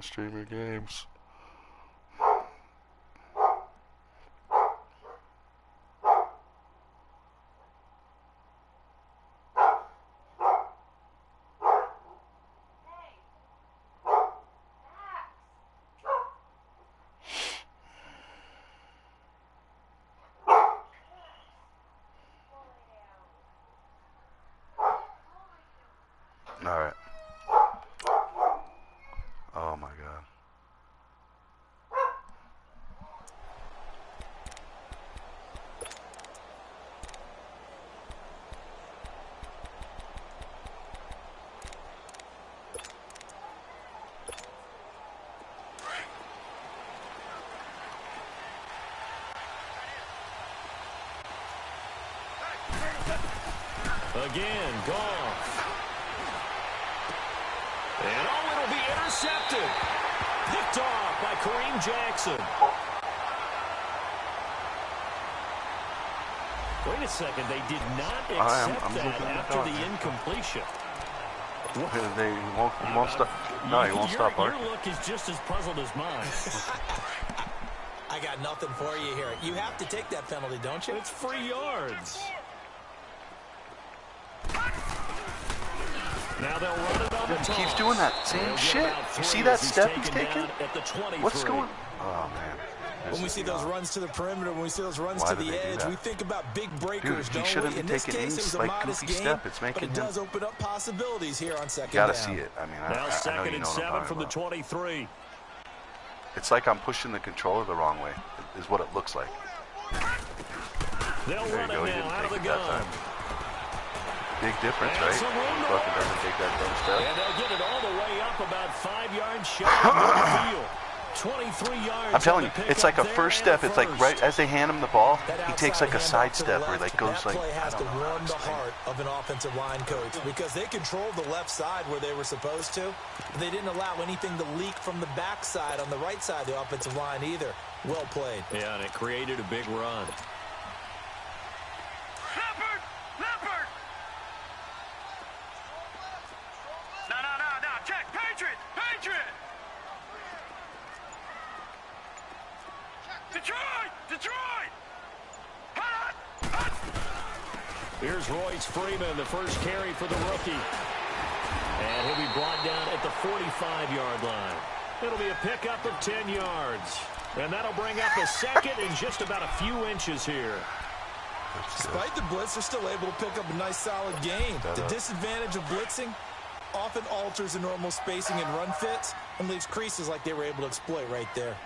to stream your games. Alright. Oh my god. Again, Goff. And oh, it'll be intercepted. Picked off by Kareem Jackson. Wait a second, they did not accept that after the incompletion. They won't stop. No, he won't stop barking. Your look is just as puzzled as mine. I got nothing for you here. You have to take that penalty, don't you? It's free yards. Now they'll run it on the He keeps doing that same shit. You see that step he's taking? What's going on? Oh, man. When we see those runs to the perimeter, when we see those runs to the edge, we think about big breakers, don't we? He shouldn't be taking any like goofy step. It's making him. But it does open up possibilities here on second down. down. Gotta see it. I mean, now second and 7 from the 23. 23. It's like I'm pushing the controller the wrong way. Is what it looks like. They'll run it now out of the gun. Big difference, right? He fucking doesn't take that dumb step. And they'll get it all the way up about 5 yards shy of midfield. 23 yards. I'm telling you, it's like a first step. It's like right as they hand him the ball, he takes like a side step where he like goes like. That play has to warm the heart of an offensive line coach because they controlled the left side where they were supposed to. But they didn't allow anything to leak from the backside on the right side of the offensive line either. Well played. Yeah, and it created a big run. Here's Royce Freeman, the first carry for the rookie. And he'll be brought down at the 45-yard line. It'll be a pickup of 10 yards. And that'll bring up a second in just about a few inches here. Despite the blitz, they're still able to pick up a nice, solid gain. The disadvantage of blitzing often alters the normal spacing and run fits and leaves creases like they were able to exploit right there.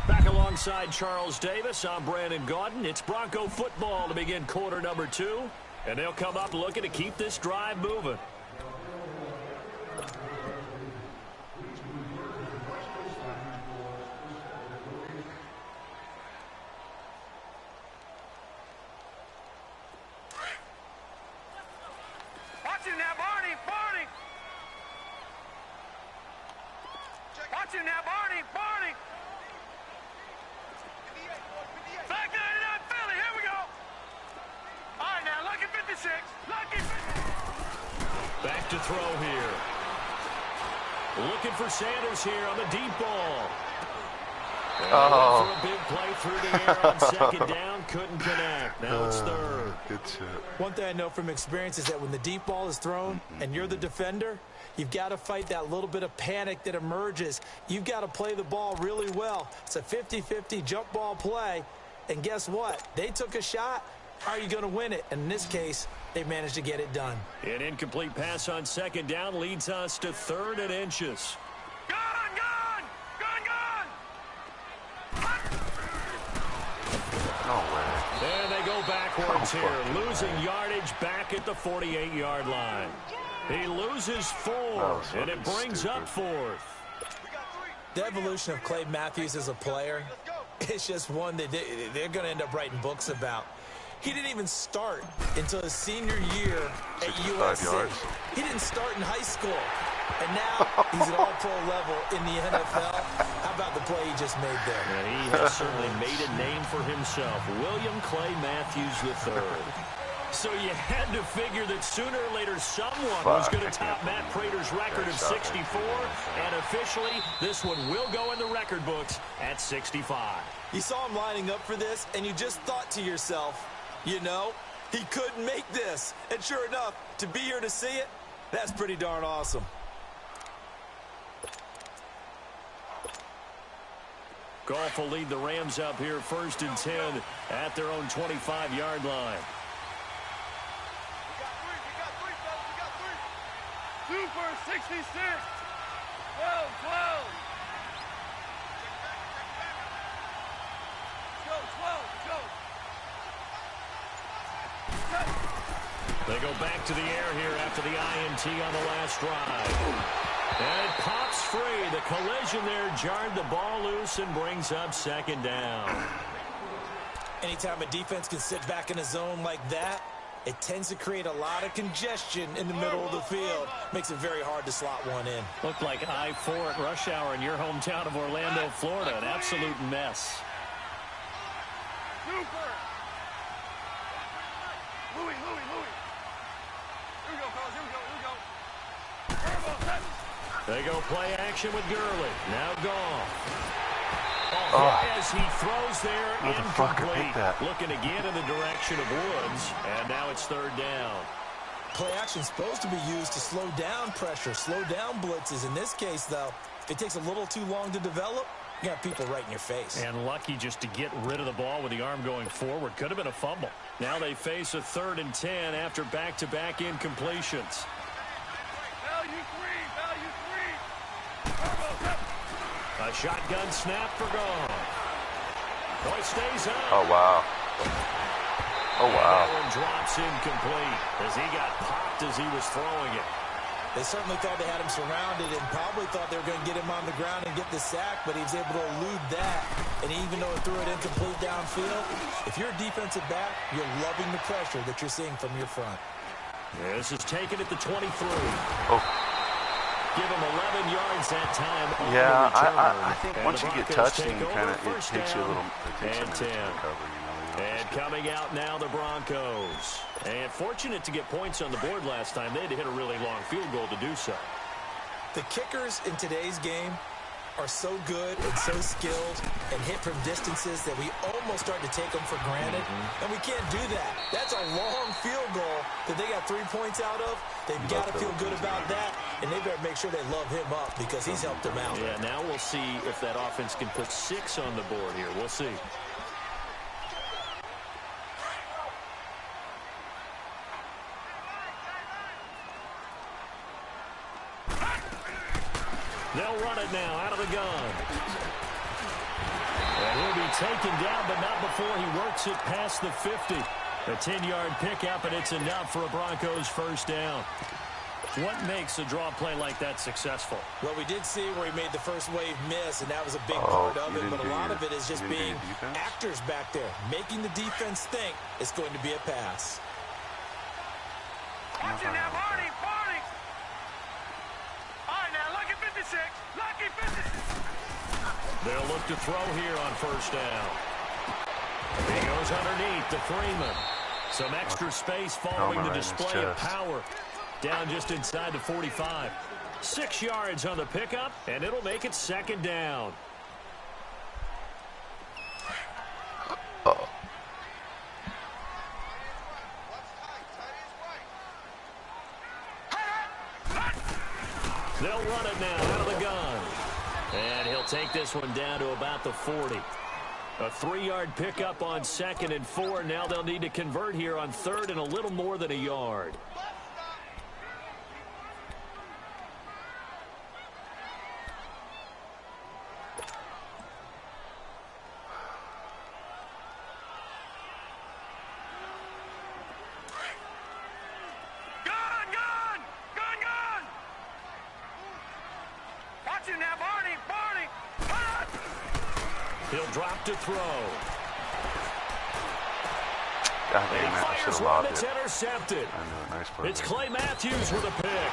Back alongside Charles Davis, I'm Brandon Gaudin. It's Bronco football to begin quarter number 2. And they'll come up looking to keep this drive moving. Watch him now, Barney! Barney! Watch him now, Barney! Barney! Back 99 Philly, here we go! All right, now, lucky 56. Lucky 56. Back to throw here. Looking for Sanders here on the deep ball. For a big play through the air on second down. Couldn't connect. Now it's third. Good shit. One thing I know from experience is that when the deep ball is thrown and you're the defender, you've got to fight that little bit of panic that emerges. You've got to play the ball really well. It's a 50-50 jump ball play. And guess what? They took a shot. How are you going to win it? And in this case, they managed to get it done. An incomplete pass on second down leads us to 3rd and inches. Gone! Gone! Gone! Gone! No way. And they go backwards here, losing yardage back at the 48-yard line. He loses 4, and it brings up 4th. The evolution of Clay Matthews as a player, it's just one that they're going to end up writing books about. He didn't even start until his senior year at USC. Yards. He didn't start in high school. And now he's at all-pro level in the NFL. How about the play he just made there? And he has certainly made a name for himself. William Clay Matthews III. So you had to figure that sooner or later someone was going to top Matt Prater's record of 64, and officially this one will go in the record books at 65. You saw him lining up for this, and you just thought to yourself, you know, he could make this. And sure enough, to be here to see it, that's pretty darn awesome. Goff will lead the Rams up here 1st and 10 at their own 25-yard line. Super 66. 12, 12. Go, 12, go. They go back to the air here after the INT on the last drive. And it pops free. The collision there jarred the ball loose and brings up 2nd down. Anytime a defense can sit back in a zone like that, it tends to create a lot of congestion in the middle of the field. Makes it very hard to slot one in. Looked like I-4 at rush hour in your hometown of Orlando, Florida. An absolute mess. Super. Louis. Here we go, fellas. Here we go. They go play action with Gurley. Now Goff. As he throws there, incomplete. Looking again in the direction of Woods, and now it's 3rd down. Play action supposed to be used to slow down pressure, slow down blitzes. In this case, though, if it takes a little too long to develop, you got people right in your face. And lucky just to get rid of the ball with the arm going forward. Could have been a fumble. Now they face a 3rd and 10 after back-to-back incompletions. A shotgun snap for Goff. Boy stays up. Oh, wow. Oh, wow. That one drops incomplete as he got popped as he was throwing it. They certainly thought they had him surrounded and probably thought they were going to get him on the ground and get the sack, but he was able to elude that. And even though it threw it incomplete downfield, if you're a defensive back, you're loving the pressure that you're seeing from your front. This is taken at the 23. Oh. Give him 11 yards that time. Yeah, I think once you get touched, it takes you a little and 10. To recover, And coming out now, the Broncos. And fortunate to get points on the board last time. They had to hit a really long field goal to do so. The kickers in today's game are so good and so skilled and hit from distances that we almost start to take them for granted. And we can't do that. That's a long field goal that they got 3 points out of. They've got to feel good about that, and they better make sure they love him up because he's helped them out. Yeah, now we'll see if that offense can put 6 on the board here. We'll see. They'll run it now out of the gun. And he'll be taken down, but not before he works it past the 50. A 10-yard pickup, and it's enough for a Broncos 1st down. What makes a draw play like that successful? Well, we did see where he made the first wave miss, and that was a big part of it, but a lot of it is just being actors back there, making the defense think it's going to be a pass. Watch it now, Barney. All right, now, lucky 56. Lucky 56. They'll look to throw here on 1st down. He goes underneath to Freeman. Some extra space following the display of power. Down just inside the 45. 6 yards on the pickup, and it'll make it 2nd down. They'll run it now out of the gun. And he'll take this one down to about the 40. A 3-yard pickup on 2nd and 4. Now they'll need to convert here on 3rd and a little more than a yard. He'll drop to throw. God damn it, I should have lobbed it. It's intercepted. I know, nice play. It's Clay Matthews with a pick.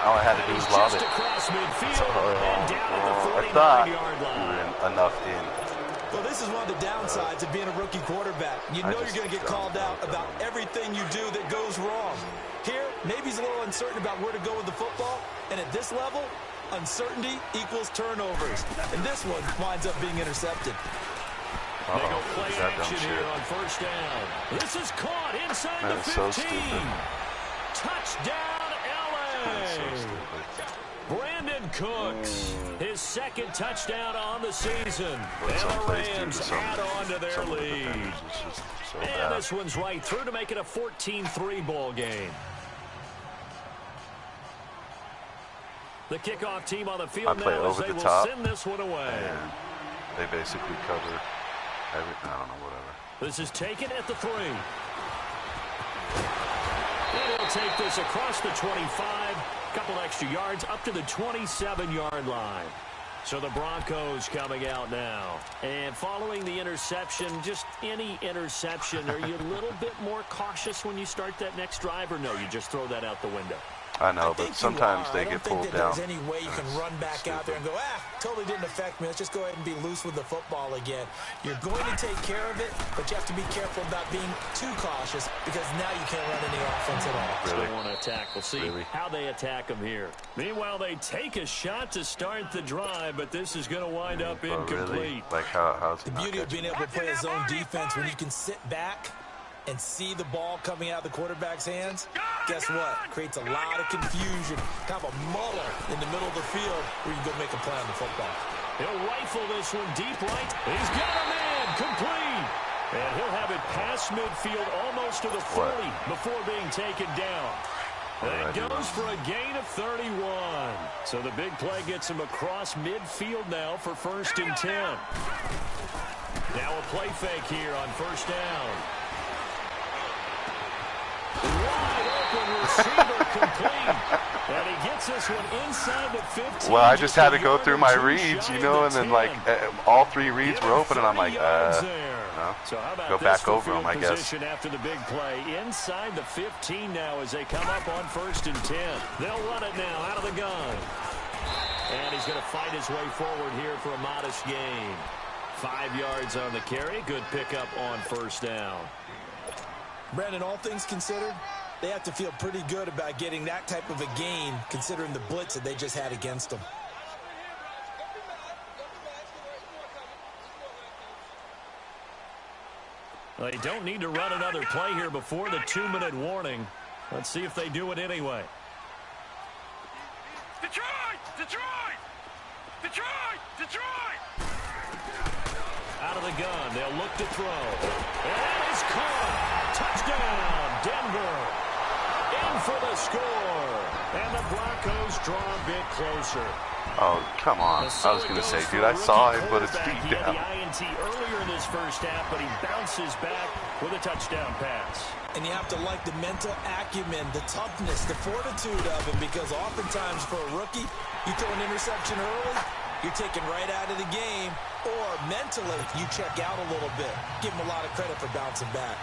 All I had to do was lob it. Just across midfield and down at the 49-yard line. We were enough in. Well, this is one of the downsides of being a rookie quarterback. You know you're going to get called out about everything you do that goes wrong. Here, maybe he's a little uncertain about where to go with the football, and at this level, uncertainty equals turnovers. And this one winds up being intercepted. They go play action here on first down. This is caught inside the 15. Touchdown, LA. Brandon Cooks, his second touchdown on the season. And the Rams add on to their lead. And this one's right through to make it a 14-3 ball game. The kickoff team on the field now as they will send this one away. And they basically cover every, I don't know, whatever. This is taken at the 3. And he'll take this across the 25. Couple extra yards up to the 27-yard line. So the Broncos coming out now. And following the interception, just any interception, are you a little bit more cautious when you start that next drive, or no, you just throw that out the window? I know, but sometimes they get pulled down. There's any way you can run back out there and go, totally didn't affect me. Let's just go ahead and be loose with the football again. You're going to take care of it, but you have to be careful about being too cautious because now you can't run any offense at all. Really? Still want to attack. We'll see how they attack them here. Meanwhile, they take a shot to start the drive, but this is going to wind up incomplete. Really? Like how's the beauty of being able to play a zone defense when you can sit back and see the ball coming out of the quarterback's hands, guess what? Creates a lot of confusion, kind of a muddle in the middle of the field where you go make a play on the football. He'll rifle this one deep right. He's got a man, complete. And he'll have it past midfield almost to the 40 before being taken down. That goes for a gain of 31. So the big play gets him across midfield now for 1st and 10. Now a play fake here on first down. Wide open receiver complete. And he gets this one inside the 15. Well, I just had to go through my reads, you know, and then like all 3 reads were open, and I'm like, no. So how about go back over them, I guess. After the big play inside the 15 now as they come up on 1st and 10. They'll run it now out of the gun. And he's going to fight his way forward here for a modest gain. 5 yards on the carry. Good pickup on first down. Brandon, all things considered, they have to feel pretty good about getting that type of a gain considering the blitz that they just had against them. They don't need to run another play here before the 2-minute warning. Let's see if they do it anyway. Detroit! Detroit! Detroit! Detroit! Out of the gun, they'll look to throw. And that is caught. Touchdown, Denver. In for the score. And the Broncos draw a bit closer. Oh, come on. I was going to say, dude, I saw him put his feet down. He had the INT earlier in this first half, but he bounces back with a touchdown pass. And you have to like the mental acumen, the toughness, the fortitude of him, because oftentimes for a rookie, you throw an interception early, you're taken right out of the game, or mentally, you check out a little bit. Give him a lot of credit for bouncing back.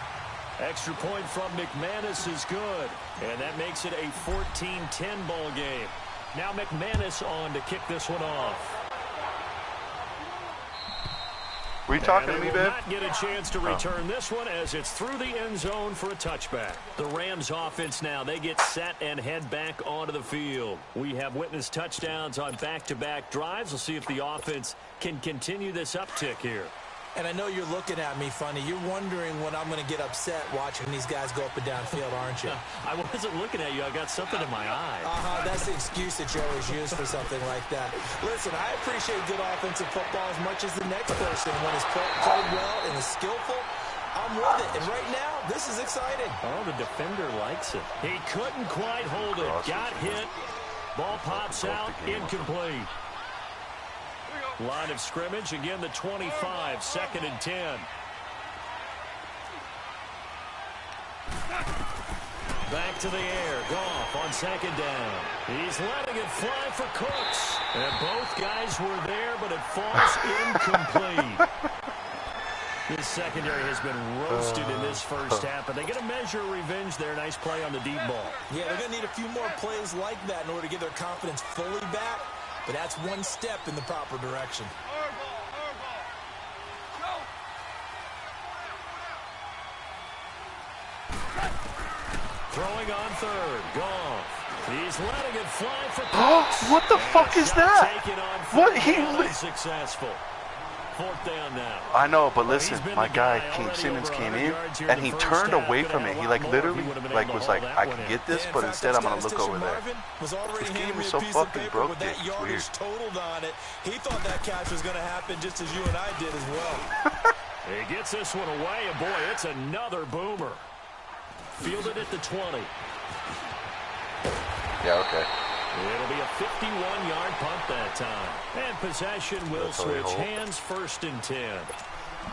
Extra point from McManus is good, and that makes it a 14-10 ball game. Now McManus on to kick this one off. Were you talking to me, Ben? Not get a chance to return this one as it's through the end zone for a touchback. The Rams offense now, they get set and head back onto the field. We have witnessed touchdowns on back-to-back drives. We'll see if the offense can continue this uptick here. And I know you're looking at me funny. You're wondering when I'm going to get upset watching these guys go up and down field, aren't you? I wasn't looking at you. I got something in my eye. That's the excuse that you always use for something like that. Listen, I appreciate good offensive football as much as the next person. When it's played well and is skillful, I'm with it. And right now, this is exciting. Oh, the defender likes it. He couldn't quite hold it. Got hit. Ball pops out. Incomplete. Line of scrimmage, again the 25, 2nd and 10. Back to the air, Goff on 2nd down. He's letting it fly for Cooks. And both guys were there, but it falls incomplete. This secondary has been roasted in this first half, but they get a measure of revenge there. Nice play on the deep ball. Yeah, they're going to need a few more plays like that in order to get their confidence fully back. But that's one step in the proper direction. throwing on third. Goff. He's letting it fly for What the fuck is that? What successful. Fourth down now. I know, but listen, my guy Simmons came in and he turned away from it. He like literally like was like, I can get this, but instead I'm gonna look over there. This game is so fucking broke. It's weird. He thought that catch was gonna happen just as you and I did as well. He gets this one away, and boy, it's another boomer. Fielded at the 20. Yeah, okay. It'll be a 51-yard punt that time. And possession will switch hands, 1st and 10.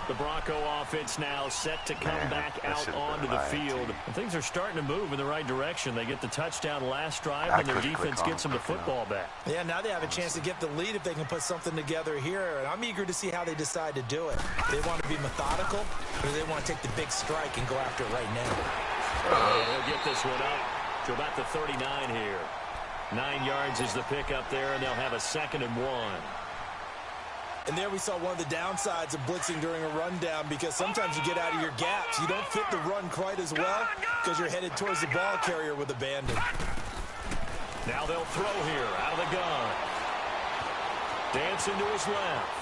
The Bronco offense now set to come back out onto the field. And things are starting to move in the right direction. They get the touchdown last drive, and their defense gets them the football back. Yeah, now they have a chance to get the lead if they can put something together here. And I'm eager to see how they decide to do it. They want to be methodical, or they want to take the big strike and go after it right now. They'll get this one up to about the 39 here. 9 yards is the pickup there, and they'll have a 2nd and 1. And there we saw one of the downsides of blitzing during a rundown, because sometimes you get out of your gaps. You don't fit the run quite as well because you're headed towards the ball carrier with abandon. Now they'll throw here out of the gun. Dancing to his left.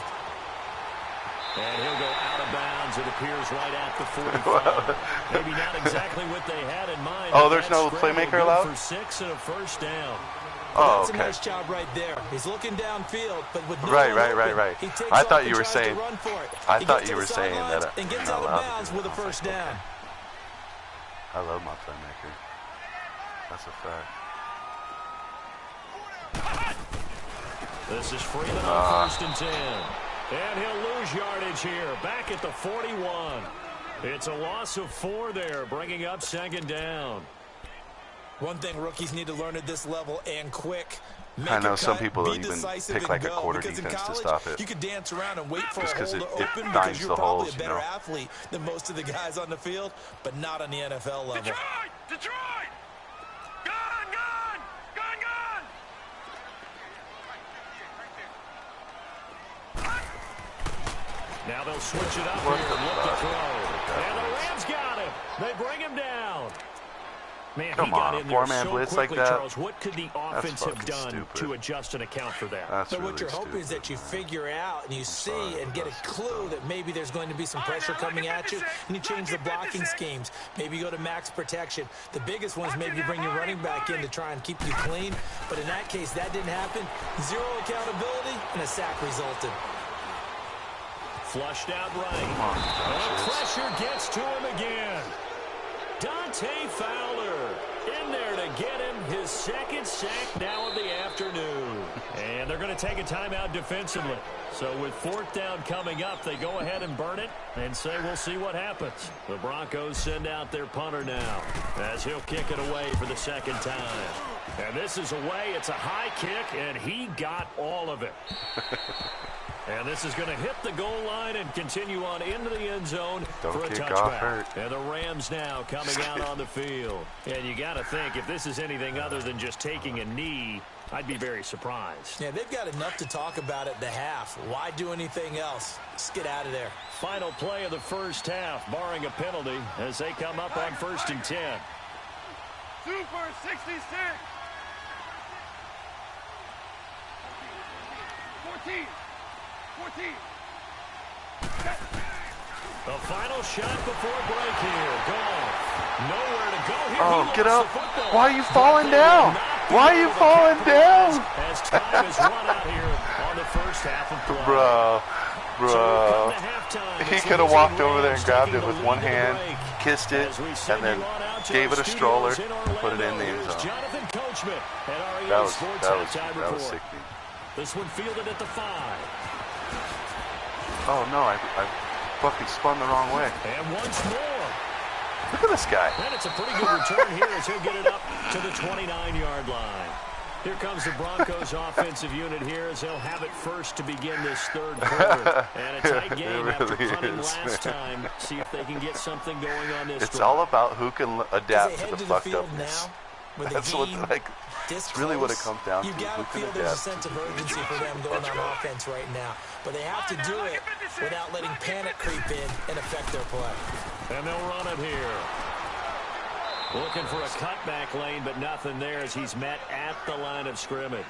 And he'll go out of bounds, it appears, right at the 45. Maybe not exactly what they had in mind. Oh, there's no playmaker allowed? For 6 and a 1st down. Well, that's a nice job right there. He's looking downfield, but with no right. He takes I off thought and you were tries to saying. run for it. I He thought gets you to were the saying sidelines that and gets you're out not of allowed bounds to with a do that. 1st down. I love my playmaker. That's a fact. This is Freeman on 1st and 10. And he'll lose yardage here, back at the 41. It's a loss of 4 there, bringing up 2nd down. One thing rookies need to learn at this level, and quick. I know some people even pick like a quarter defense to stop it. You could dance around and wait for a hole to open because you're probably a better athlete than most of the guys on the field, but not on the NFL level. Detroit! Gun! Now they'll switch it up here and look to throw. And the Rams got him. They bring him down. Man, come on, a 4-man blitz like that? Charles, what could the offense have done to adjust and account for that? That's but really what you're hoping is that you figure out and you see and get a clue that maybe there's going to be some pressure coming at you, and you change the blocking schemes. Maybe you go to max protection. The biggest one is maybe you bring your running back in to try and keep you clean. But in that case, that didn't happen. 0 accountability, and a sack resulted. Flushed out right. And pressure gets to him again. Dante Fowler in there to get him his 2nd sack now of the afternoon. And they're going to take a timeout defensively. So with 4th down coming up, they go ahead and burn it and say we'll see what happens. The Broncos send out their punter now as he'll kick it away for the 2nd time. And this is away. It's a high kick, and he got all of it. And this is going to hit the goal line and continue on into the end zone for a touchback. And the Rams now coming out on the field. And you got to think, if this is anything other than just taking a knee, I'd be very surprised. Yeah, they've got enough to talk about at the half. Why do anything else? Just get out of there. Final play of the 1st half, barring a penalty, as they come up on 1st and 10. Super 66. 14. The final shot before break here. Goff. Nowhere to go here. Oh, get up. Why are you falling down? Why are you falling down? As time is run out here on the 1st half of play. Bro. He could have walked over there and grabbed it with one hand, kissed it, and then gave it a stroller and put it in the end zone. That was sickening. This one fielded at the 5. Oh no, I fucking spun the wrong way. And once more. Look at this guy. And it's a pretty good return here as he'll get it up to the 29-yard line. Here comes the Broncos offensive unit here as they'll have it first to begin this 3rd quarter. And a tight game after punting last time. See if they can get something going on this It's drive. all about who can adapt to the fucked upness. That's what, it's really what it comes down to. You've got to feel there's a sense of urgency for them going on offense right now. But they have to do it without letting panic creep in and affect their play. And they'll run it here. Looking for a cutback lane, but nothing there as he's met at the line of scrimmage.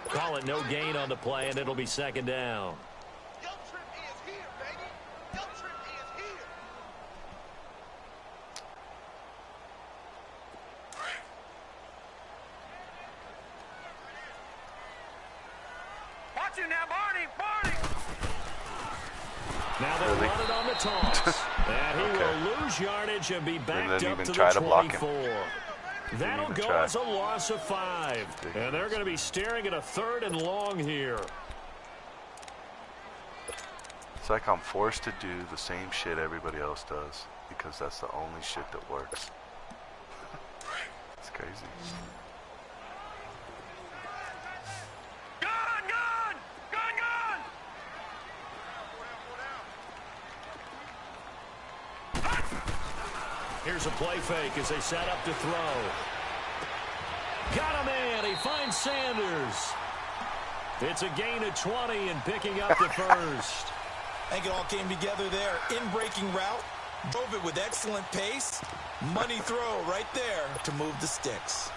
Call it no gain on the play, and it'll be second down. Watch him now, Barney! Barney! Now they'll run it on the toss. And he will lose yardage and be backed up to the 24. That'll go as a loss of 5. And they're going to be staring at a 3rd and long here. It's like I'm forced to do the same shit everybody else does because that's the only shit that works. It's crazy. Here's a play fake as they set up to throw. Got a man. He finds Sanders. It's a gain of 20 and picking up the first. I think it all came together there. In-breaking route. Drove it with excellent pace. Money throw right there to move the sticks.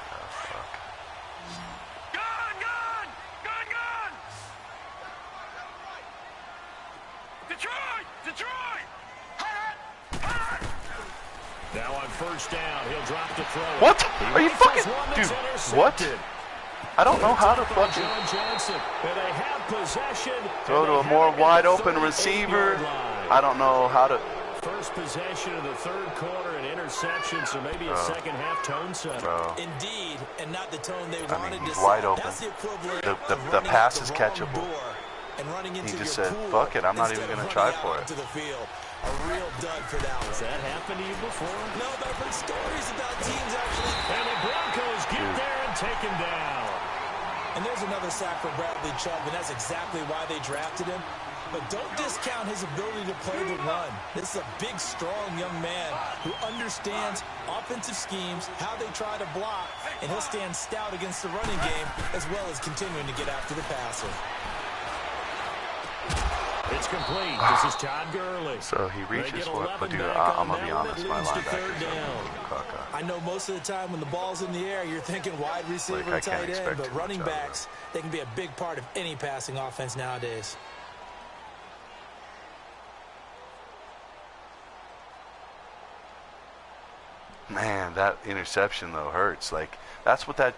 Now on first down, he'll drop the throw. What? Are you fucking... Dude, what? I don't know how to fucking... They have possession. Throw to a more wide-open receiver. I don't know how to... First possession of the 3rd quarter, an interception, so maybe a second-half tone setter. Indeed, and not the tone they wanted to set. Wide open. That's the equivalent the pass is catchable. And running into he just said, fuck it, I'm not even going to try for it. A real dud for that one. Has that happened to you before? No, but I've heard stories about teams actually. And the Broncos get there and take him down. And there's another sack for Bradley Chubb, and that's exactly why they drafted him. But don't discount his ability to play the run. This is a big, strong young man who understands offensive schemes, how they try to block, and he'll stand stout against the running game as well as continuing to get after the passer. It's complete. This is Todd Gurley. So he reaches for it, but dude, I'm going to be honest, my linebackers I know most of the time when the ball's in the air, you're thinking wide receiver, like, tight end, but running backs, they can be a big part of any passing offense nowadays. Man, that interception though hurts. Like that's what it,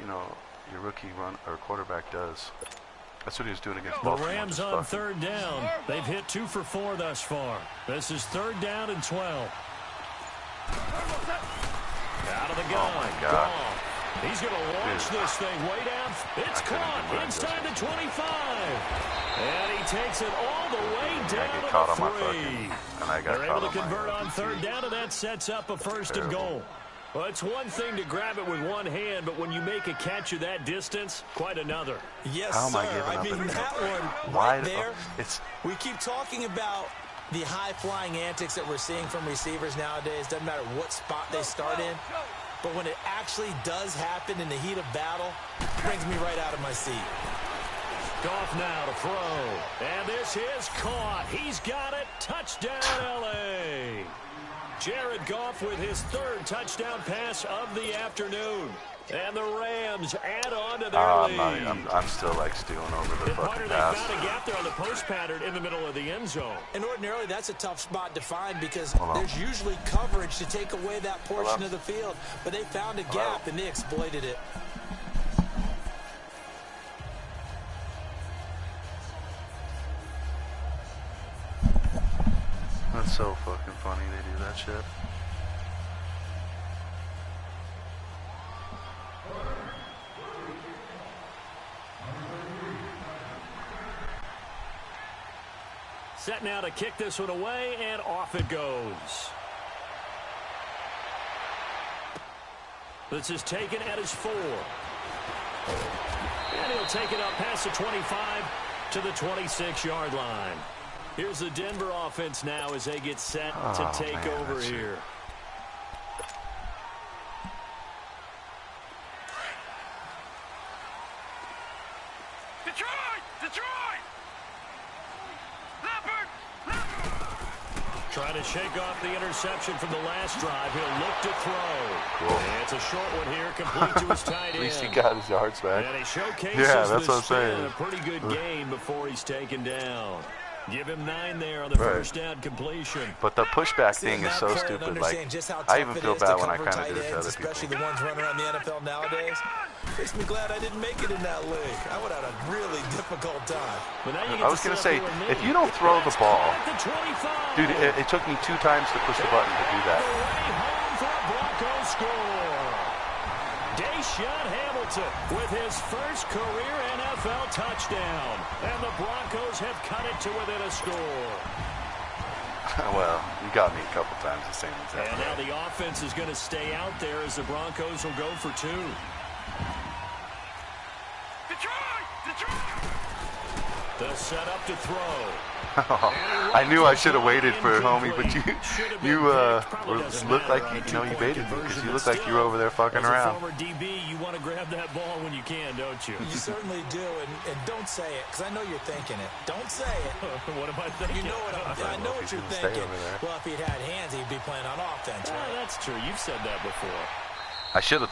you know, your rookie quarterback does. That's what he was doing against Baltimore. The Rams on 3rd down. They've hit 2 for 4 thus far. This is 3rd down and 12. Out of the gun. Oh my God. He's going to launch this thing way down. It's caught inside the 25. And he takes it all the way down to the 3. They're able to convert on 3rd down, and that sets up a 1st and goal. Well, it's one thing to grab it with one hand, but when you make a catch of that distance, quite another. Yes, sir. I mean, that one right there, we keep talking about the high-flying antics that we're seeing from receivers nowadays. Doesn't matter what spot they start in. But when it actually does happen in the heat of battle, it brings me right out of my seat. Goff now to throw. And this is caught. He's got it. Touchdown, L.A. Jared Goff with his 3rd touchdown pass of the afternoon. And the Rams add on to their lead. I'm still like stewing over the fucking pass. They found a gap there on the post pattern in the middle of the end zone. And ordinarily that's a tough spot to find because there's usually coverage to take away that portion of the field. But they found a gap and they exploited it. That's so fucking funny they do that shit. Set now to kick this one away, and off it goes. This is taken at his 4. And he'll take it up past the 25 to the 26-yard line. Here's the Denver offense now as they get set to take over here. Trying to shake off the interception from the last drive. He'll look to throw. Cool. And it's a short one here, complete to his tight end. At least he got his yards back. And he showcases yeah, that's what I'm saying. A pretty good game before he's taken down. Give him 9 there on the first down completion. But the pushback thing is so stupid. Like, I even feel bad when I kind of do it to other people. Especially the ones running around the NFL nowadays. Makes me glad I didn't make it in that league. I would have had a really difficult time. I was going to say, if you don't throw the ball, dude, it took me 2 times to push the button to do that. Way home for a Broncos score. Deshaun Hamilton with his first career NFL touchdown. And the Broncos have cut it to within a score. Well, you got me a couple times the same exact. And now the offense is going to stay out there as the Broncos will go for 2. The setup to throw. I knew I should have waited for it, homie, but you looked like you baited me because you looked like you were over there fucking around. As a former DB, you want to grab that ball when you can, don't you? You certainly do, and don't say it because I know you're thinking it. Don't say it. What am I thinking? You know what I know what you're thinking. Well, if he'd had hands, he'd be playing on offense. Right? That's true. You've said that before. I should have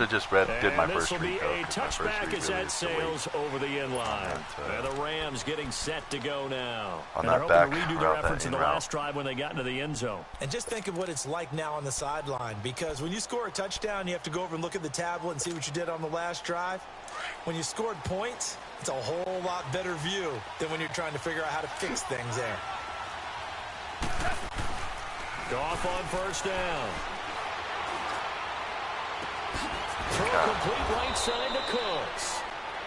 just did my first read. This will be a touchback as that sails over the inline. And the Rams getting set to go now. On and that back they're hoping to redo their efforts in the last drive when they got into the end zone. And just think of what it's like now on the sideline, because when you score a touchdown, you have to go over and look at the tablet and see what you did on the last drive. When you scored points, it's a whole lot better view than when you're trying to figure out how to fix things there. Goff on first down. Throw complete right side to Cooks.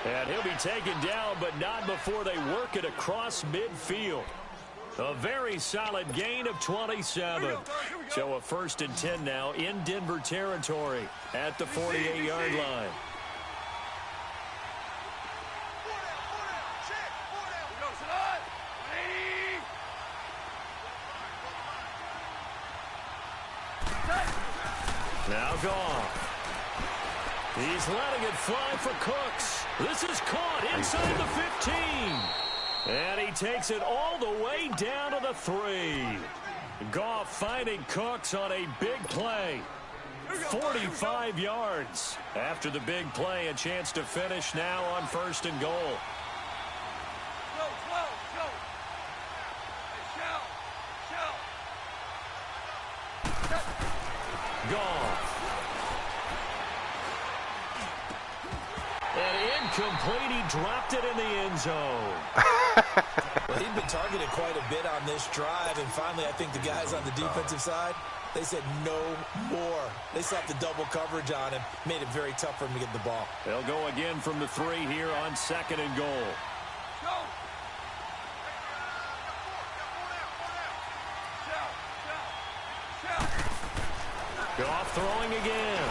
And he'll be taken down, but not before they work it across midfield. A very solid gain of 27. So a 1st and 10 now in Denver territory at the 48-yard line. Now Goff. He's letting it fly for Cooks. This is caught inside the 15. And he takes it all the way down to the 3. Goff finding Cooks on a big play. 45 yards. After the big play, a chance to finish now on 1st and goal. Goff. And incomplete, he dropped it in the end zone. Well, he'd been targeted quite a bit on this drive, and finally I think the guys on the defensive side, they said no more. They slapped the double coverage on him, made it very tough for him to get the ball. They'll go again from the 3 here on 2nd and goal. Goff throwing again.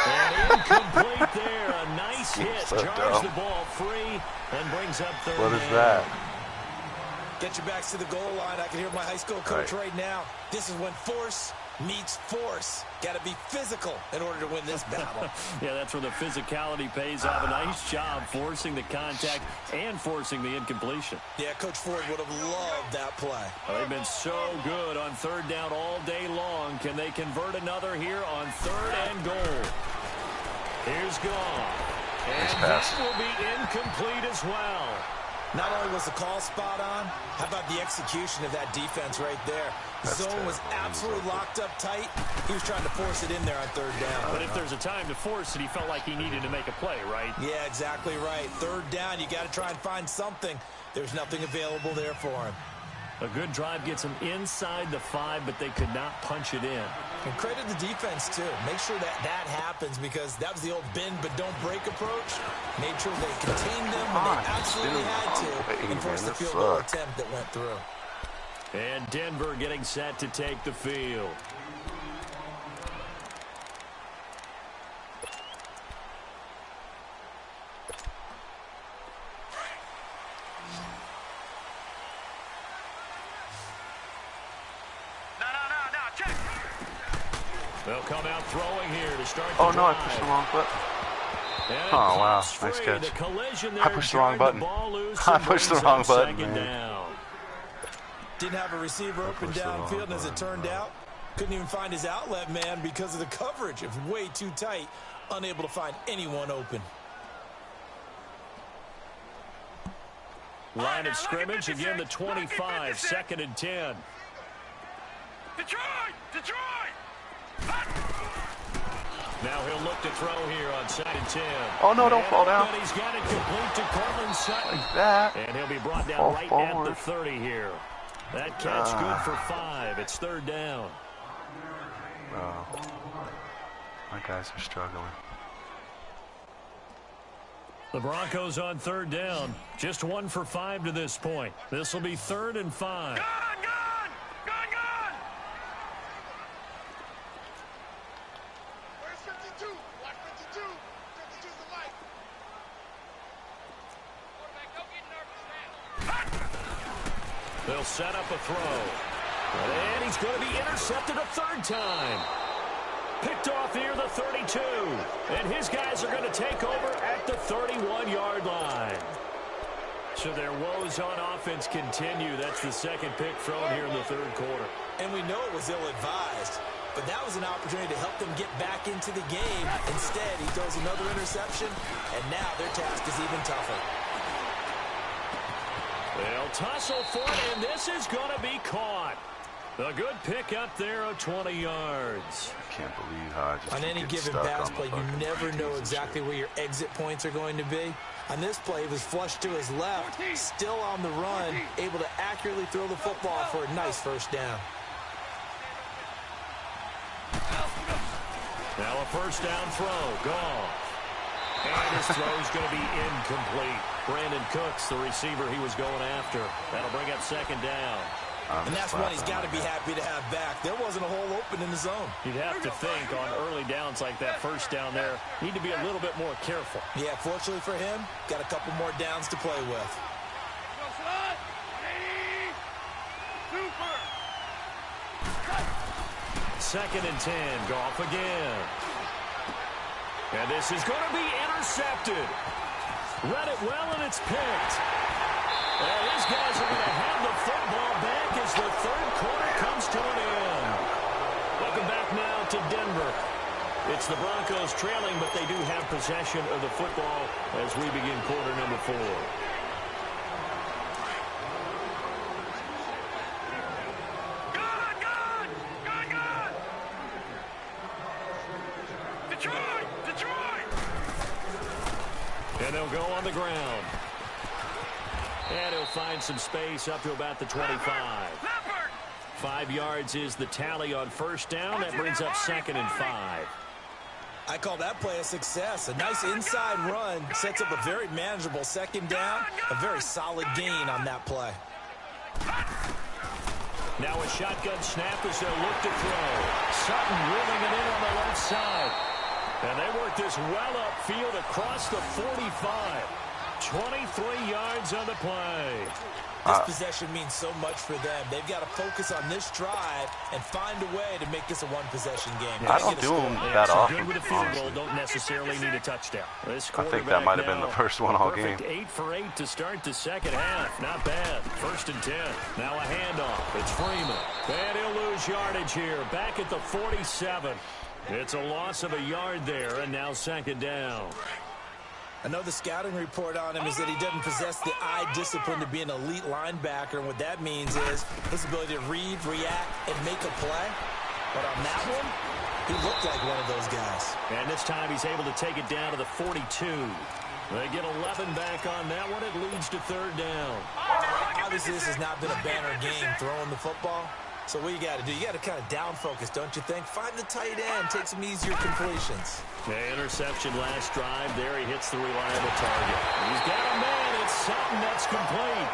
And incomplete there. A nice hit. Jars the ball free and brings up 3rd. What is that? Get your backs to the goal line. I can hear my high school coach right now. This is when force meets force. Got to be physical in order to win this battle. Yeah, that's where the physicality pays off. A nice job forcing the contact and forcing the incompletion. Yeah, Coach Ford would have loved that play. Well, they've been so good on 3rd down all day long. Can they convert another here on 3rd and goal? Here's Goff. And that will be incomplete as well. Not only was the call spot on, how about the execution of that defense right there? The zone was absolutely locked up tight. He was trying to force it in there on 3rd down. But if there's a time to force it, he felt like he needed to make a play, right? Yeah, exactly right. 3rd down, you got to try and find something. There's nothing available there for him. A good drive gets them inside the 5, but they could not punch it in. And credit the defense, too. Make sure that that happens, because that was the old bend but don't break approach. Made sure they contained them when they absolutely had to and forced the field goal attempt that went through. And Denver getting set to take the field. They'll come out throwing here to start the drive. No, I pushed the wrong button. Oh, wow. Nice catch. I pushed the wrong button. I pushed the wrong button, man. Didn't have a receiver open downfield, and as it turned out, couldn't even find his outlet man because of the coverage. It was way too tight, unable to find anyone open. Line of scrimmage, again the 25, 2nd and 10. Detroit! Now he'll look to throw here on 2nd and 10. Oh, no, don't fall down. And he's got it complete to Cortland Sutton. Like that. And he'll be brought down right at the 30 here. That catch good for 5. It's 3rd down. Oh, my guys are struggling. The Broncos on 3rd down. Just 1 for 5 to this point. This will be 3rd and 5. Gone! Where's 52? Watch 52. 52's the light. Quarterback, don't get nervous now. They'll set up a throw. And he's going to be intercepted a 3rd time. Picked off here, the 32. And his guys are going to take over at the 31-yard line. So their woes on offense continue. That's the 2nd pick thrown here in the 3rd quarter. And we know it was ill-advised, but that was an opportunity to help them get back into the game. Instead, he throws another interception, and now their task is even tougher. They'll tussle for it, and this is going to be caught. A good pick up there of 20 yards. I can't believe how I just on any given pass play, you never know exactly where your exit points are going to be. On this play, he was flushed to his left, still on the run, able to accurately throw the football for a nice 1st down. Now a 1st down throw, gone. And his throw is going to be incomplete. Brandon Cooks, the receiver he was going after. That'll bring up 2nd down. And that's one he's got to be happy to have back. There wasn't a hole open in the zone. You'd have to think on early downs like that 1st down there, need to be a little bit more careful. Yeah, fortunately for him, got a couple more downs to play with. Go, son! Ready? Super! 2nd and 10, Goff again. And this is going to be intercepted. Read it well, and it's picked. And these guys are going to have the football back as the 3rd quarter comes to an end. Welcome back now to Denver. It's the Broncos trailing, but they do have possession of the football as we begin quarter number 4. And they'll go on the ground. And he'll find some space up to about the 25. 5 yards is the tally on 1st down. That brings up 2nd and 5. I call that play a success. A nice inside run sets up a very manageable 2nd down. A very solid gain on that play. Now a shotgun snap as they'll look to throw. Sutton wheeling it in on the left side. And they work this well upfield across the 45. 23 yards on the play. This possession means so much for them. They've got to focus on this drive and find a way to make this a 1-possession game. I don't do them that often. Good with a field goal, don't necessarily need a touchdown. I think that might have been the first one all game. 8 for 8 to start the 2nd half. Not bad. 1st and 10. Now a handoff. It's Freeman. And he'll lose yardage here. Back at the 47. It's a loss of a yard there, and now 2nd down. I know the scouting report on him is that he doesn't possess the eye discipline to be an elite linebacker, and what that means is his ability to read, react, and make a play. But on that one, he looked like one of those guys. And this time he's able to take it down to the 42. They get 11 back on that one. It leads to 3rd down. Obviously, this has not been a banner game throwing the football. So what you got to do, you got to kind of down focus, don't you think? Find the tight end, take some easier completions. The interception last drive. There he hits the reliable target. He's got a man. It's Sutton that's complete.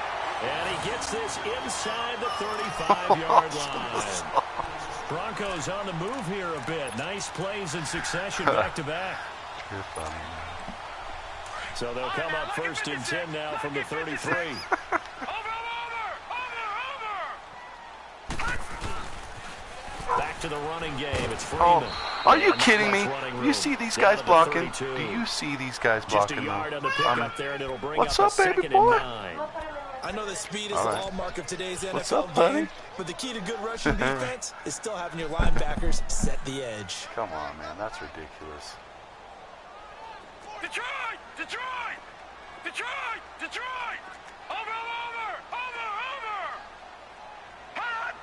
And he gets this inside the 35-yard line. Broncos on the move here a bit. Nice plays in succession back-to-back. You're funny, man. So they'll come up 1st and 10 now from the 33. Back to the running game. It's Freeman. Oh, are you kidding me? You see these guys blocking? Do you see these guys blocking? Just a yard on the pickup there, and it'll bring what's up up, baby 2nd boy? and 9. I know that speed is the hallmark of today's NFL game, but the key to good rushing defense is still having your linebackers set the edge. Come on, man. That's ridiculous. Detroit! Detroit! Detroit! Detroit! Over! Hot!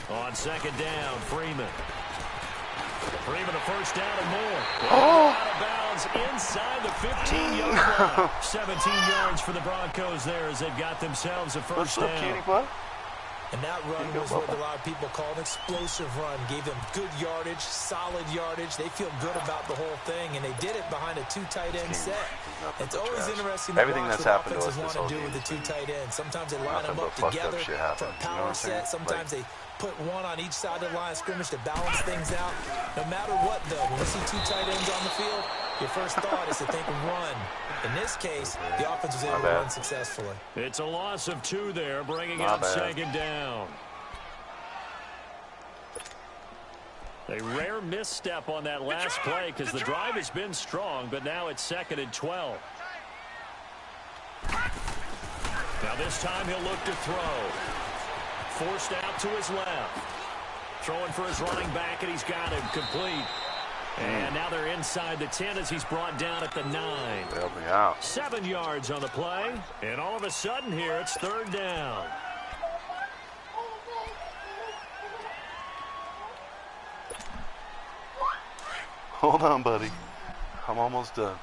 On second down, Freeman. Freeman a first down and more. Oh. Out of bounds inside the 15-yard line. 17 yards for the Broncos there as they've got themselves a first down. Cutie butt? And that run was what a lot of people call an explosive run. Gave them good yardage, solid yardage. They feel good about the whole thing, and they did it behind a two tight end set. It's always interesting to watch what offenses want to do with the two tight ends. Sometimes they line them up together for a power set. Sometimes they put one on each side of the line of scrimmage to balance things out. No matter what, though, when you see two tight ends on the field, your first thought is to think run. In this case, the offense was able to run successfully. It's a loss of 2 there, bringing up second down. A rare misstep on that last play because the drive has been strong, but now it's 2nd and 12. Now this time he'll look to throw. Forced out to his left. Throwing for his running back, and he's got him complete. And now they're inside the 10 as he's brought down at the 9. Bailed me out. 7 yards on the play. And all of a sudden here, it's 3rd down. Hold on, buddy. I'm almost done.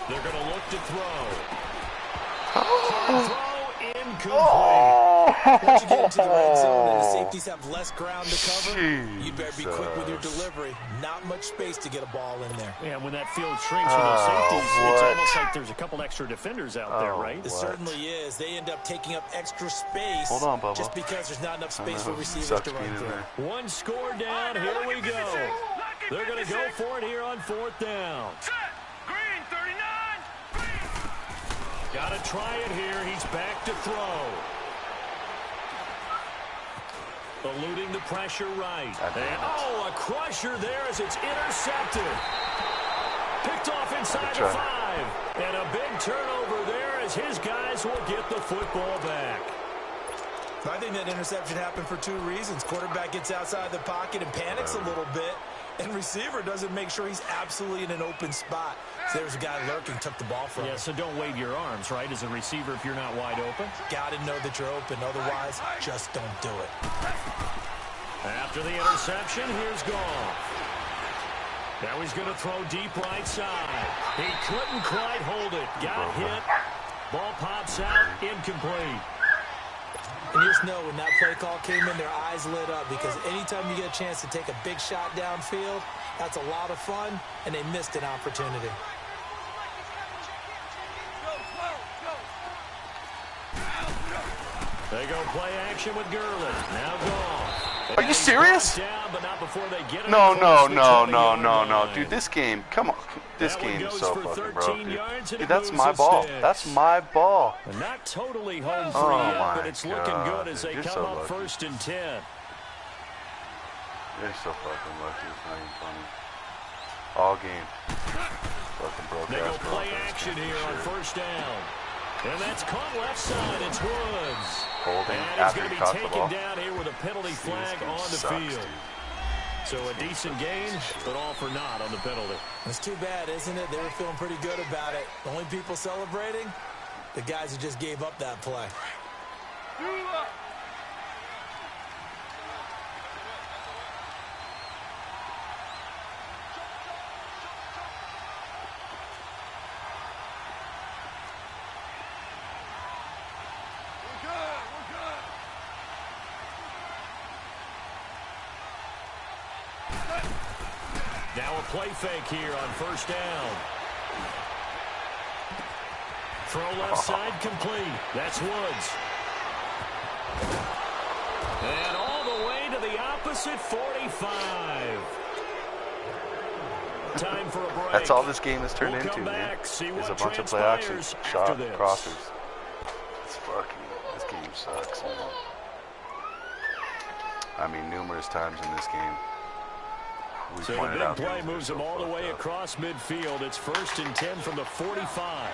They're going to look to throw. Throw incomplete. Once you get into the red zone and the safeties have less ground to cover, you better be quick with your delivery. Not much space to get a ball in there. Yeah, when that field shrinks with those safeties, it's almost like there's a couple extra defenders out there, right? It certainly is. They end up taking up extra space. Hold on, Bubba. Just because there's not enough space for receivers to run through. 1 score down. Here we go. They're going to go for it here on 4th down. Green 39. Got to try it here. He's back to throw. Eluding the pressure right. And, a crusher there as it's intercepted. Picked off inside the 5. And a big turnover there as his guys will get the football back. I think that interception happened for 2 reasons. Quarterback gets outside the pocket and panics a little bit. And receiver doesn't make sure he's absolutely in an open spot. So there's a guy lurking, took the ball from him. Yeah, so don't wave your arms, right, as a receiver if you're not wide open? Got to know that you're open. Otherwise, just don't do it. After the interception, here's Goff. Now he's going to throw deep right side. He couldn't quite hold it. Got hit. Ball pops out. Incomplete. And just know when that play call came in, their eyes lit up because anytime you get a chance to take a big shot downfield, that's a lot of fun, and they missed an opportunity. They go play action with Gurley. Now Goff. Are you serious? Down, but not before they get No. Dude, this game, come on. This game is so fucking broke, dude. That's my ball. That's my ball. Not totally home free yet, but it's looking good as they come up 1st and 10. You're so fucking lucky. It's not even funny. All game. Fucking broke. They go play action here on 1st down. And that's caught left side. It's Woods. Holding and he's going to be taken down here with a penalty flag on the field. So a decent gain, but all for naught on the penalty. It's too bad, isn't it? They were feeling pretty good about it. The only people celebrating, the guys who just gave up that play. Now a play fake here on 1st down. Throw left side complete. That's Woods. And all the way to the opposite 45. Time for a break. That's all this game has turned into, man. Is a bunch of play action shot crossers. This game sucks, man. I mean, numerous times in this game. we So pointed the out. big play moves them all the way across midfield. It's 1st and 10 from the 45.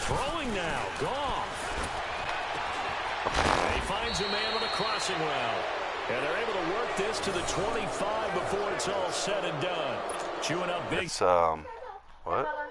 Throwing now, Goff. He finds a man with a crossing route. And they're able to work this to the 25 before it's all said and done. Chewing up big. It's, what?